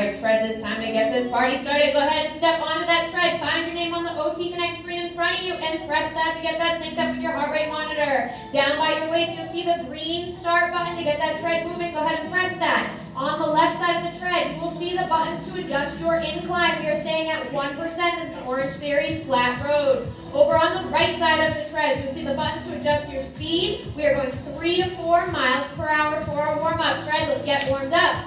Alright, treads, it's time to get this party started. Go ahead and step onto that tread. Find your name on the OT Connect screen in front of you and press that to get that synced up with your heart rate monitor. Down by your waist, you'll see the green start button to get that tread moving. Go ahead and press that. On the left side of the tread, you will see the buttons to adjust your incline. We are staying at 1%. This is Orange Theory's flat road. Over on the right side of the tread, you'll see the buttons to adjust your speed. We are going 3 to 4 miles per hour for our warm-up. Treads, let's get warmed up.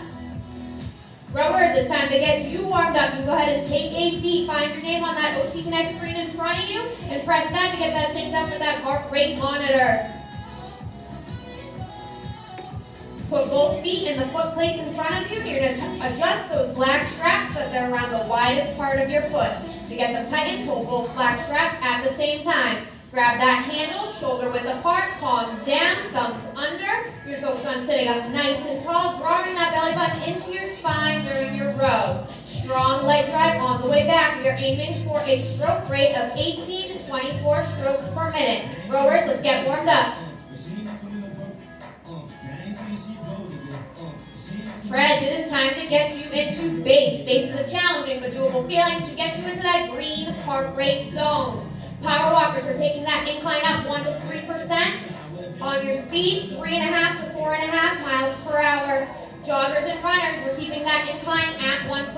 Rowers, it's time to get you warmed up. You can go ahead and take a seat. Find your name on that OT Connect screen in front of you and press that to get that synced up with that heart rate monitor. Put both feet in the foot plates in front of you. You're going to adjust those black straps so that they're around the widest part of your foot. To get them tightened, pull both black straps at the same time. Grab that handle, shoulder width apart, palms down, thumbs under. You're going to focus on sitting up nice and tall, drawing that belly button into your spine during your row. Strong leg drive on the way back. We are aiming for a stroke rate of 18 to 24 strokes per minute. Rowers, let's get warmed up. Treads, it is time to get you into base. Base is a challenging but doable feeling to get you into that green heart rate zone. Power walkers, we're taking that incline up 1 to 3% on your speed, 3.5 to 4.5 miles per hour. Joggers and runners, we're keeping that incline at 1%.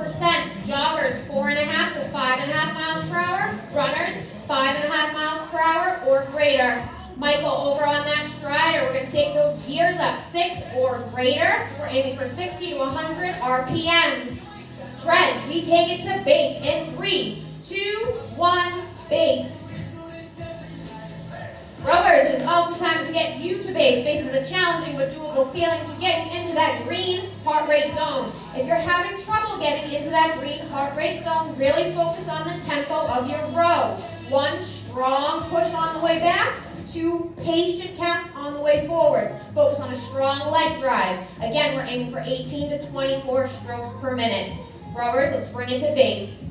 Joggers, 4.5 to 5.5 miles per hour. Runners, 5.5 miles per hour or greater. Michael, over on that strider, we're going to take those gears up 6 or greater. We're aiming for 60 to 100 RPMs. Treads, we take it to base in 3, 2, 1, base. Rowers, it is also time to get you to base. Base is a challenging but doable feeling to get you into that green heart rate zone. If you're having trouble getting into that green heart rate zone, really focus on the tempo of your row. 1 strong push on the way back, 2 patient counts on the way forwards. Focus on a strong leg drive. Again, we're aiming for 18 to 24 strokes per minute. Rowers, let's bring it to base.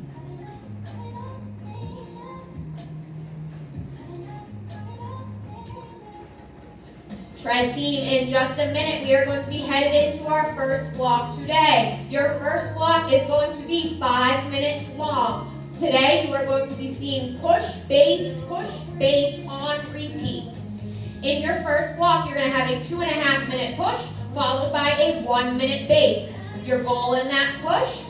Tread team, in just a minute, we are going to be headed into our first block today. Your first block is going to be 5 minutes long. Today, you are going to be seeing push, base on repeat. In your first block, you're going to have a 2.5 minute push, followed by a 1 minute base. Your goal in that push,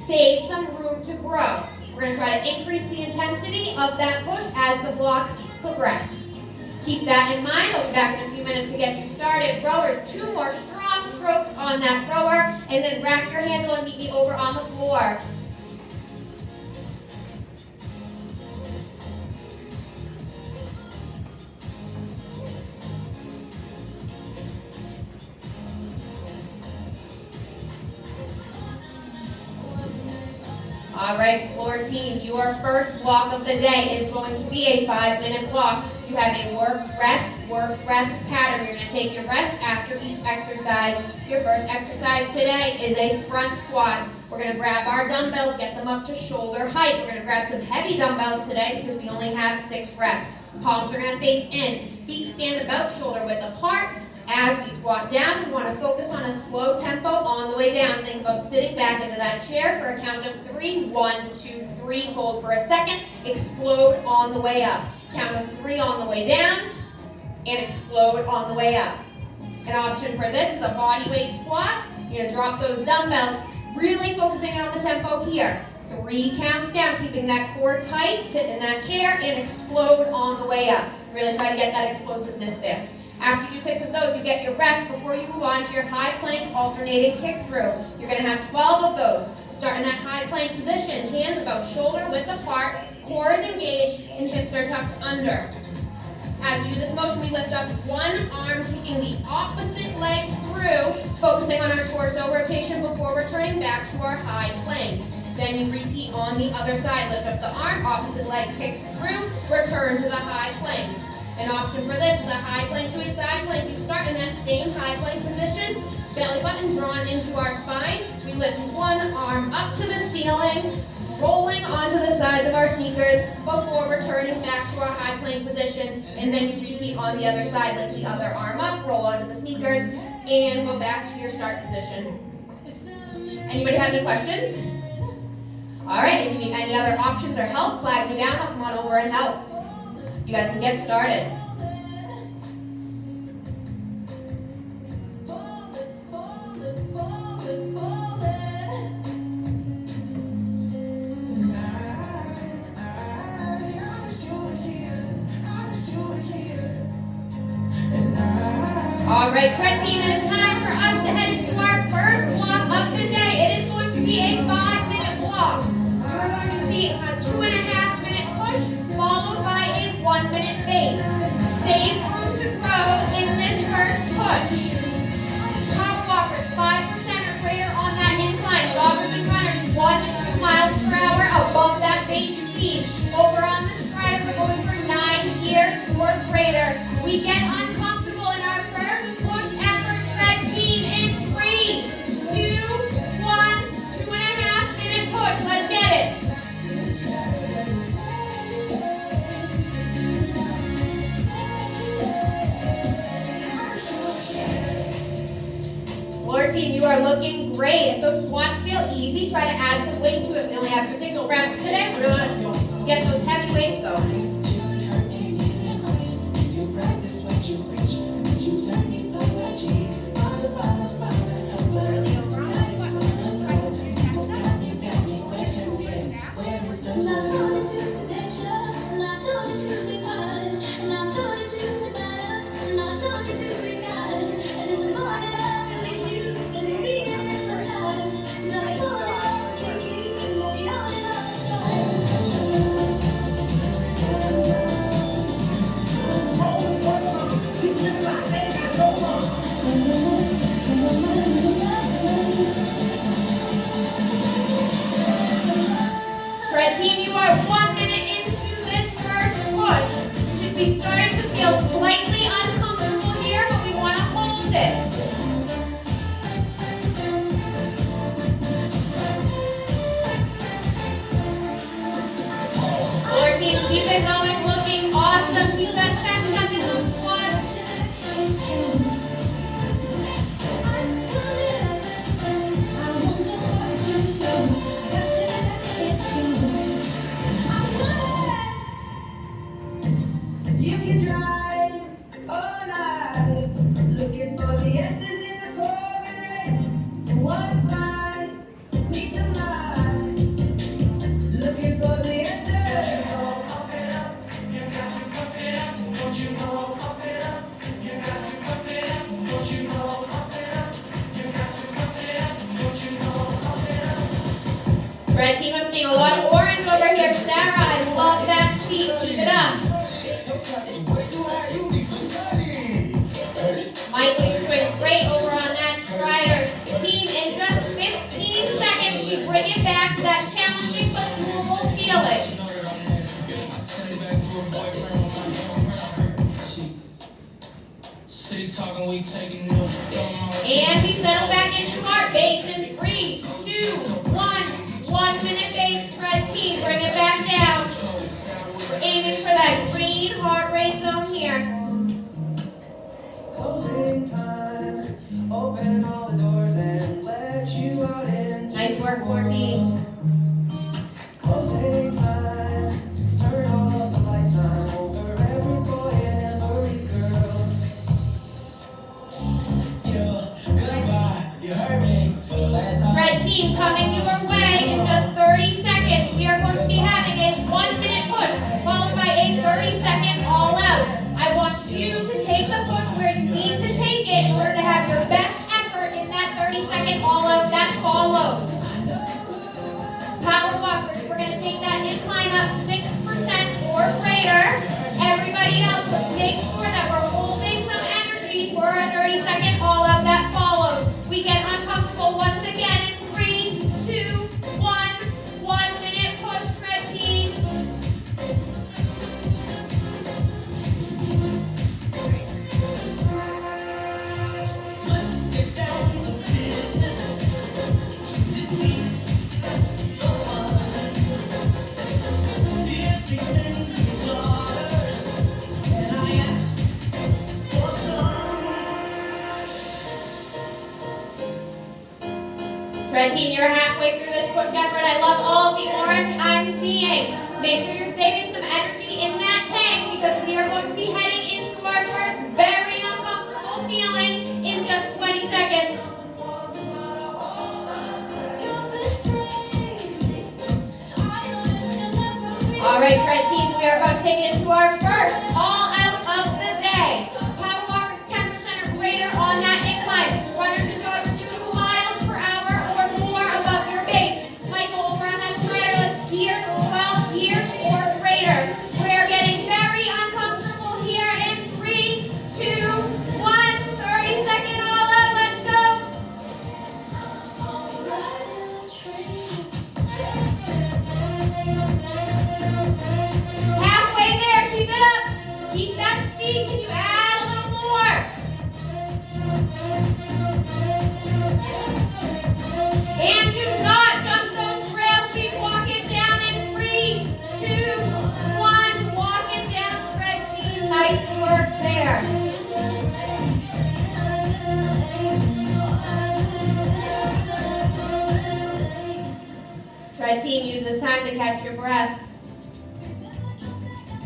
save some room to grow. We're going to try to increase the intensity of that push as the blocks progress. Keep that in mind. I'll be back in a few minutes to get you started. Rowers, 2 more strong strokes on that rower, and then wrap your handle and meet me over on the floor. All right, floor team, your first block of the day is going to be a 5 minute block. You have a work, rest pattern. You're going to take your rest after each exercise. Your first exercise today is a front squat. We're going to grab our dumbbells, get them up to shoulder height. We're going to grab some heavy dumbbells today because we only have 6 reps. Palms are going to face in. Feet stand about shoulder width apart. As we squat down, we want to focus on a slow tempo on the way down. Think about sitting back into that chair for a count of 3. 1, 2, 3. Hold for a second. Explode on the way up. Count of 3 on the way down and explode on the way up. An option for this is a body weight squat. You're going to drop those dumbbells, really focusing on the tempo here. 3 counts down, keeping that core tight. Sit in that chair and explode on the way up. Really try to get that explosiveness there. After you do 6 of those, you get your rest before you move on to your high plank alternating kick through. You're going to have 12 of those. Start in that high plank position. Hands about shoulder width apart, core is engaged, and hips are tucked under. As we do this motion, we lift up one arm, kicking the opposite leg through, focusing on our torso rotation before returning back to our high plank. Then you repeat on the other side. Lift up the arm, opposite leg kicks through, return to the high plank. An option for this is a high plank to a side plank. You start in that same high plank position, belly button drawn into our spine. We lift one arm up to the ceiling, rolling onto the sides of our sneakers before returning back to our high plank position. And then you repeat on the other side. Lift the other arm up, roll onto the sneakers, and go back to your start position. Anybody have any questions? All right, if you need any other options or help, flag me down. I'll come on over and help. You guys can get started. All right, Cred team, it is time for us to head into our first block of the day. It is going to be a 5-minute block. We're going to see a 2.5-minute push followed by a 1-minute base. Save room to grow in this first push. Power walkers, 5% or greater on that incline. Joggers and runners, 1 to 2 miles per hour above that base speed. Over on the strider, we're going for 9 years or greater. We get uncomfortable in our first push effort. Red team in 3, 2, 1, 2.5-minute push. Let's get it. Floor team, you are looking great. If those squats feel easy, try to add some weight to it. We only have 6 reps today. We're going to get those heavy weights going. Red team, you are 1 minute into this first push. You should be starting to feel slightly uncomfortable here, but we want to hold it. Floor team, keep it going, looking awesome. Keep that chest up in those squats. You can drive all night, looking for the answers in the pouring rain. One find peace of mind, looking for the answers. Pump it up, you got to pump it up. Don't you know? Pump it up, you got to pump it up. Don't you know? Pump it up, you got to pump it up. Don't you know? Pump it up. Red team, I'm seeing a lot of orange over here. Sarah, I love that speed. Keep it up. Michael, you're doing great over on that strider. Team, in just 15 seconds, we bring it back to that challenging but doable feeling. And we settle back into our base in 3, 2, 1. 1-minute base, Red team, bring it back down. We're aiming for that green heart rate zone here. Closing time, open all the doors and let you out into Nice work, 14. Closing time, turn all of the lights on over every boy and every girl. Goodbye, you heard me for the last time. Red team coming your way in just 30 seconds. We are going to be having a 1-minute push followed by a 30-second all out. I want you to take the push where you need to take it in order to have your best effort in that 30-second all out that follows. Power walkers, we're going to take that incline up 6% or greater. Everybody else, let's make sure that we're holding some energy for a 30-second all out that follows. We get uncomfortable once again in 3, 2, Red team, you're halfway through this push effort. I love all the orange I'm seeing. Make sure you're saving some energy in that tank because we are going to be heading into our first very uncomfortable feeling in just 20 seconds. All right, Red team, we are about to take it into our first all out of the day. Power walkers 10% or greater on that incline. Runners and joggers 2 miles per hour or more above your base. Michael, over on that strider, let's gear 12 years or greater. We're getting very uncomfortable here in 3, 2, 1. 30-second all out, let's go. Halfway there, keep it up. Keep that speed. Can you add a little more? And do not jump those rails. Keep walking down in 3, 2, 1. Walking down, Red team. Nice work there. Red team, use this time to catch your breath.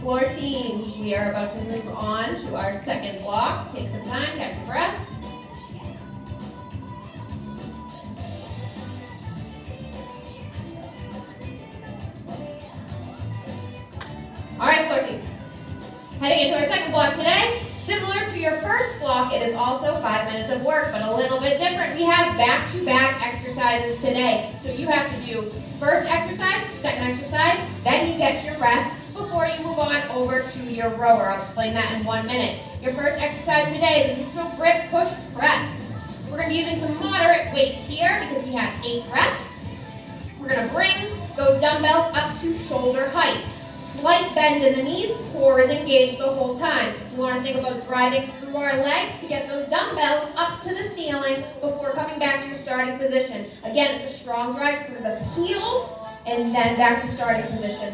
Floor team, we are about to move on to our second block. Take some time, catch your breath. All right, floor team. Heading into our second block today. Similar to your first block, it is also 5 minutes of work, but a little bit different. We have back-to-back exercises today. So you have to do first exercise, second exercise, then you get your rest before you move on over to your rower. I'll explain that in 1 minute. Your first exercise today is a neutral grip push press. We're going to be using some moderate weights here because we have 8 reps. We're going to bring those dumbbells up to shoulder height. Slight bend in the knees, core is engaged the whole time. We want to think about driving through our legs to get those dumbbells up to the ceiling before coming back to your starting position. Again, it's a strong drive through the heels and then back to starting position.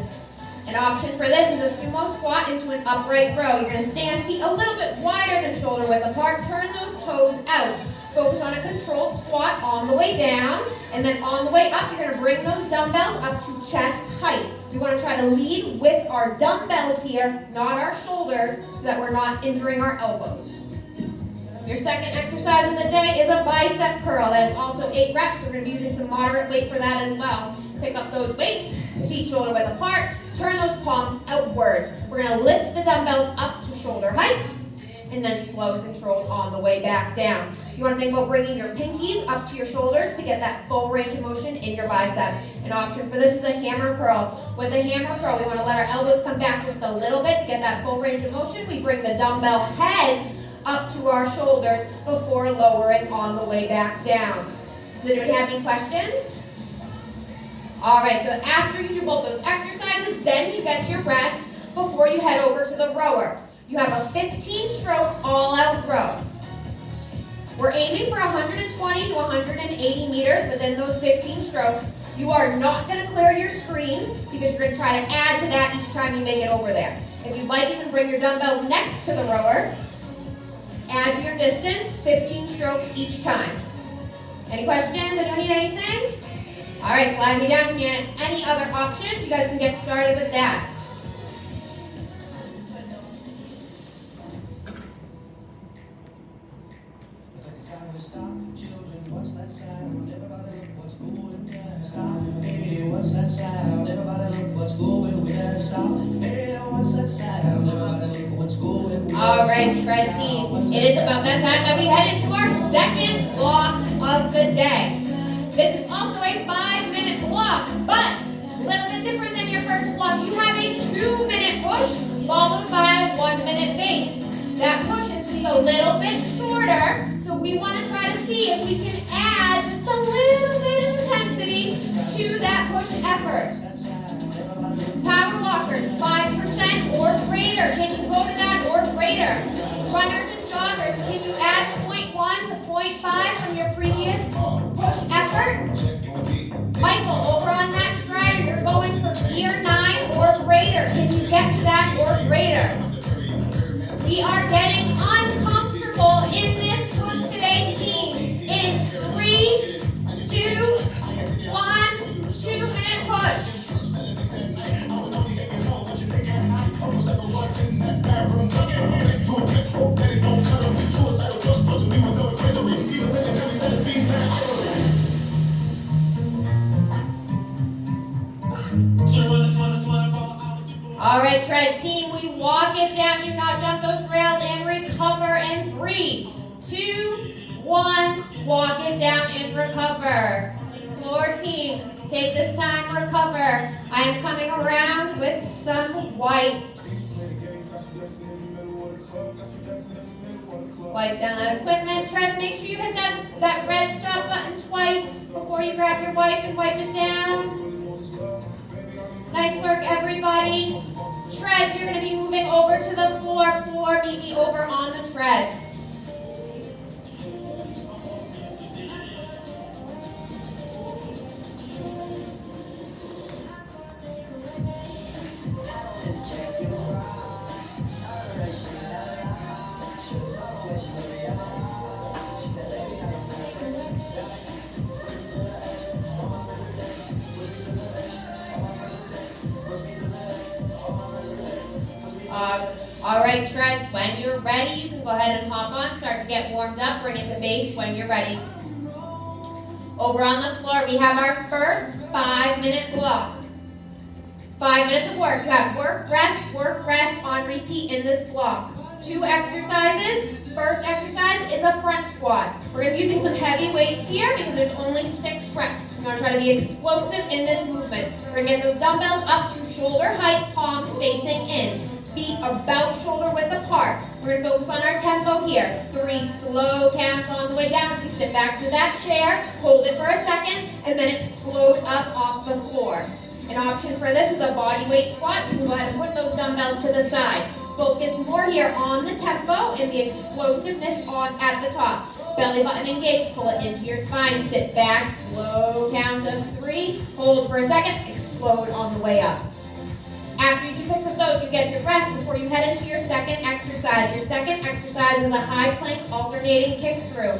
An option for this is a sumo squat into an upright row. You're going to stand feet a little bit wider than shoulder width apart. Turn those toes out. Focus on a controlled squat on the way down. And then on the way up, you're going to bring those dumbbells up to chest height. We want to try to lead with our dumbbells here, not our shoulders, so that we're not injuring our elbows. Your second exercise of the day is a bicep curl. That is also 8 reps. We're going to be using some moderate weight for that as well. Pick up those weights, feet shoulder width apart, turn those palms outwards. We're going to lift the dumbbells up to shoulder height, and then slow and controlled on the way back down. You want to think about bringing your pinkies up to your shoulders to get that full range of motion in your bicep. An option for this is a hammer curl. With a hammer curl, we want to let our elbows come back just a little bit to get that full range of motion. We bring the dumbbell heads up to our shoulders before lowering on the way back down. Does anybody have any questions? All right, so after you do both those exercises, then you get your rest before you head over to the rower. You have a 15-stroke all-out row. We're aiming for 120 to 180 meters within those 15 strokes. You are not going to clear your screen because you're going to try to add to that each time you make it over there. If you'd like, you can bring your dumbbells next to the rower. Add to your distance, 15 strokes each time. Any questions? Anyone need anything? All right, flag me down if you need any other options. You guys can get started with that. Stop, children, what's that sound? Everybody look what's going down. Stop, hey, what's that sound? Everybody look what's going down. Stop, hey, what's that sound? Everybody look what's going down. All right, Shred Team. It is about that time that we head into our second block of the day. This is also a 5-minute block, but a little bit different than your first block. You have a 2-minute push followed by a 1-minute base. That push is a little bit shorter. So we want to try to see if we can add just a little bit of intensity to that push effort. Power walkers, 5% or greater. Can you go to that or greater? Runners and joggers, can you add 0.1 to 0.5 from your previous push effort? Michael, over on that strider, you're going for gear 9 or greater. Can you get to that or greater? We are getting uncomfortable in this push today, team. In 3, 2, All right, tread team, we walk it down. Do not jump those rails and recover in 3, 2, 1. Walk it down and recover. Floor team, take this time, recover. I am coming around with some wipes. Wipe down that equipment. Treads, make sure you hit that red stop button twice before you grab your wipe and wipe it down. Nice work, everybody. Treads, you're going to be moving over to the floor. Floor, meet me over on the treads. All right, treads, when you're ready, you can go ahead and hop on, start to get warmed up, bring it to base when you're ready. Over on the floor, we have our first 5-minute block. 5 minutes of work. You have work, rest on repeat in this block. 2 exercises. First exercise is a front squat. We're going to be using some heavy weights here because there's only 6 reps. We're going to try to be explosive in this movement. We're going to get those dumbbells up to shoulder height, palms facing in. Feet about shoulder width apart. We're going to focus on our tempo here. 3 slow counts on the way down as we sit back to that chair, hold it for a second, and then explode up off the floor. An option for this is a body weight squat, so you can go ahead and put those dumbbells to the side. Focus more here on the tempo and the explosiveness at the top. Belly button engaged, pull it into your spine, sit back, slow count of 3, hold for a second, explode on the way up. After you do 6 of those, you get your rest before you head into your second exercise. Your second exercise is a high plank alternating kick through.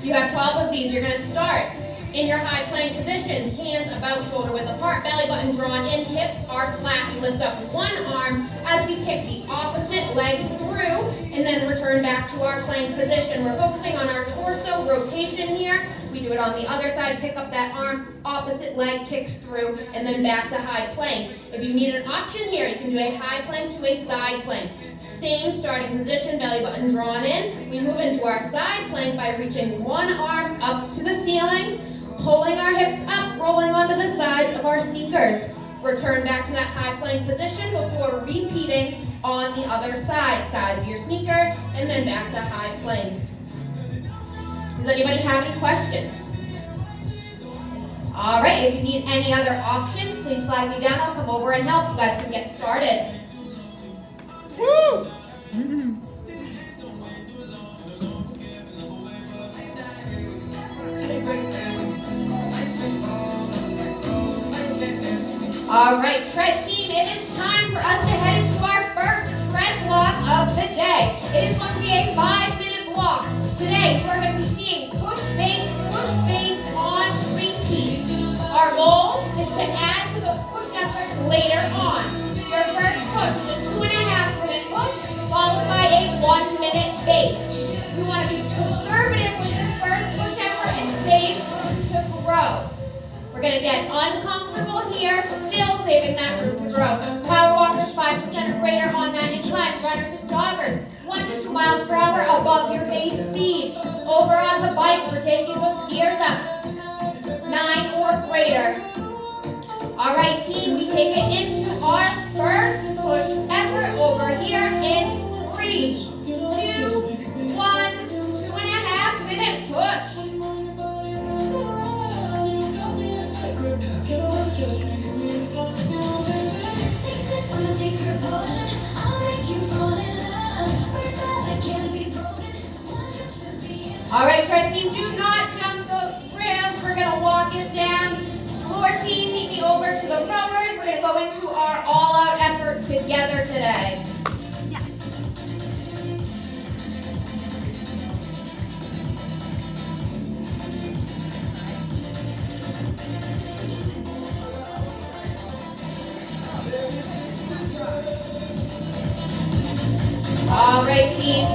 You have 12 of these. You're going to start in your high plank position, hands about shoulder width apart, belly button drawn in, hips are flat. You lift up one arm as we kick the opposite leg through and then return back to our plank position. We're focusing on our torso rotation here. We do it on the other side, pick up that arm, opposite leg kicks through, and then back to high plank. If you need an option here, you can do a high plank to a side plank. Same starting position, belly button drawn in. We move into our side plank by reaching one arm up to the ceiling, pulling our hips up, rolling onto the sides of our sneakers. Return back to that high plank position before repeating on the other side, sides of your sneakers, and then back to high plank. Does anybody have any questions? All right, if you need any other options, please flag me down. I'll come over and help. You guys can get started. Woo! All right, tread team, it is time for us to head into our first tread block of the day. It is going to be a 5-minute block. Today, you are going to be seeing push base on repeat. Our goal is to add to the push efforts later on. Your first push is a 2.5-minute push, followed by a 1-minute base. We want to be conservative with this first push effort and save room to grow. We're going to get uncomfortable here, still saving that room to grow. Power walkers, 5% or greater on that incline. Runners and joggers, 1 to 2 miles per hour above your base speed. Over on the bike, we're taking those gears up, 9 or greater. All right, team, we take it into our first push effort over here in 3, 2, 1, 2.5-minute push. All right, tread team, do not jump those rails. We're going to walk it down. Floor team, meet me over to the rowers. We're going to go into our all-out effort together today. All right, team,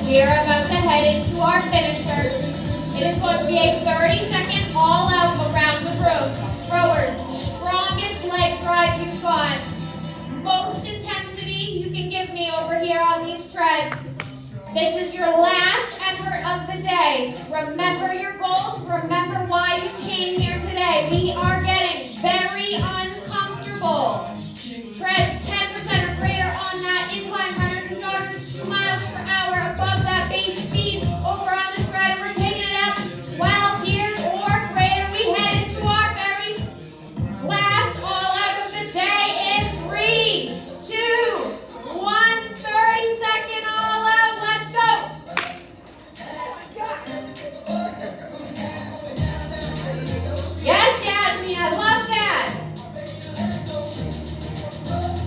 we are about to head into our finisher. It is going to be a 30-second all-out around the room. Rowers, strongest leg drive you've got. This is your last effort of the day. Remember your goals. Remember why you came here today. We are getting very uncomfortable. Treads 10% or greater on that incline. Runners and joggers 2 miles per hour above that base speed. Over on the tread, and we're taking it up 12 years or greater. We head into our very last all out of the day in 3, 2, 1. 30-second all out. Let's go. Yes, Yasmin, I love that.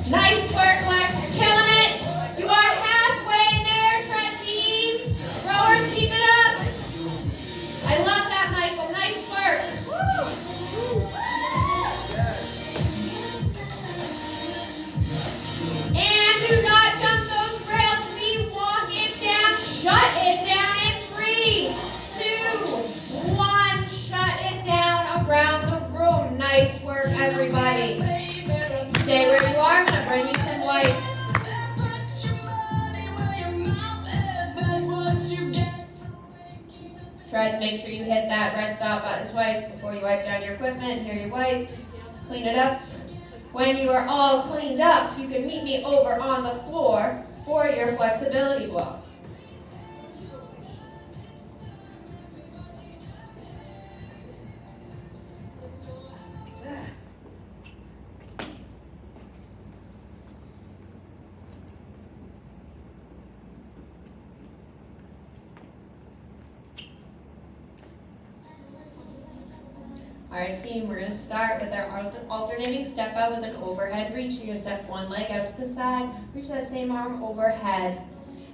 Nice work, Lex. You're killing it. You are halfway there, tread team. Rowers, keep it up. I love that, Michael. Nice work. And do not jump those rails. We walk it down. Shut it down in 3, 2, 1. Shut it down around the room. Nice work, everybody. Stay where you are. I'm going to bring you some wipes. Treads, make sure you hit that red stop button twice before you wipe down your equipment. Here are your wipes. Clean it up. When you are all cleaned up, you can meet me over on the floor for your flexibility block. All right, team, we're going to start with our alternating step out with an overhead reach. You're going to step one leg out to the side, reach that same arm overhead,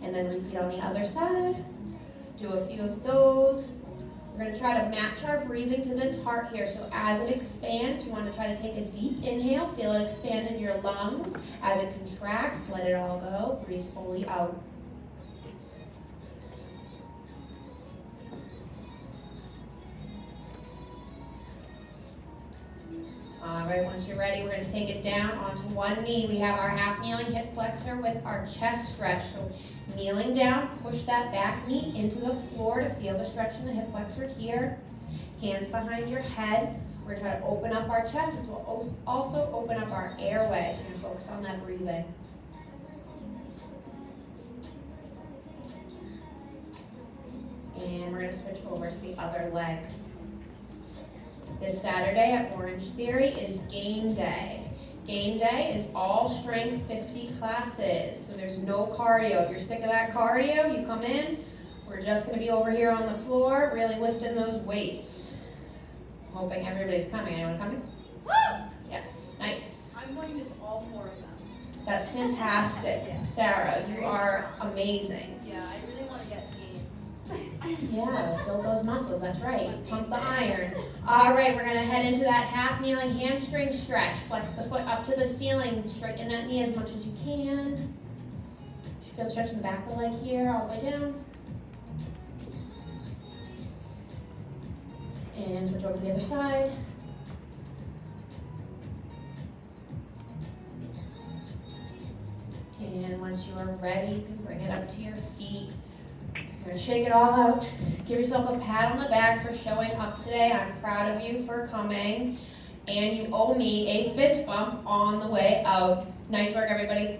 and then repeat on the other side. Do a few of those. We're going to try to match our breathing to this heart here. So as it expands, you want to try to take a deep inhale. Feel it expand in your lungs. As it contracts, let it all go. Breathe fully out. All right, once you're ready, we're going to take it down onto one knee. We have our half kneeling hip flexor with our chest stretch. So kneeling down, push that back knee into the floor to feel the stretch in the hip flexor here. Hands behind your head. We're going to try to open up our chest as well as also open up our airway. So you can focus on that breathing. And we're going to switch over to the other leg. This Saturday at Orange Theory is game day. Game day is all strength 50 classes. So there's no cardio. If you're sick of that cardio, you come in. We're just going to be over here on the floor, really lifting those weights. I'm hoping everybody's coming. Anyone coming? Yeah, nice. I'm going to all 4 of them. That's fantastic. Sarah, you are amazing. Yeah, I really want to get gains. Yeah, build those muscles, that's right. Pump the iron. All right, we're gonna head into that half kneeling hamstring stretch. Flex the foot up to the ceiling, straighten that knee as much as you can. You feel the stretch in the back of the leg here, all the way down. And switch over to the other side. And once you are ready, you can bring it up to your feet. You're going to shake it all out. Give yourself a pat on the back for showing up today. I'm proud of you for coming. And you owe me a fist bump on the way out. Nice work, everybody.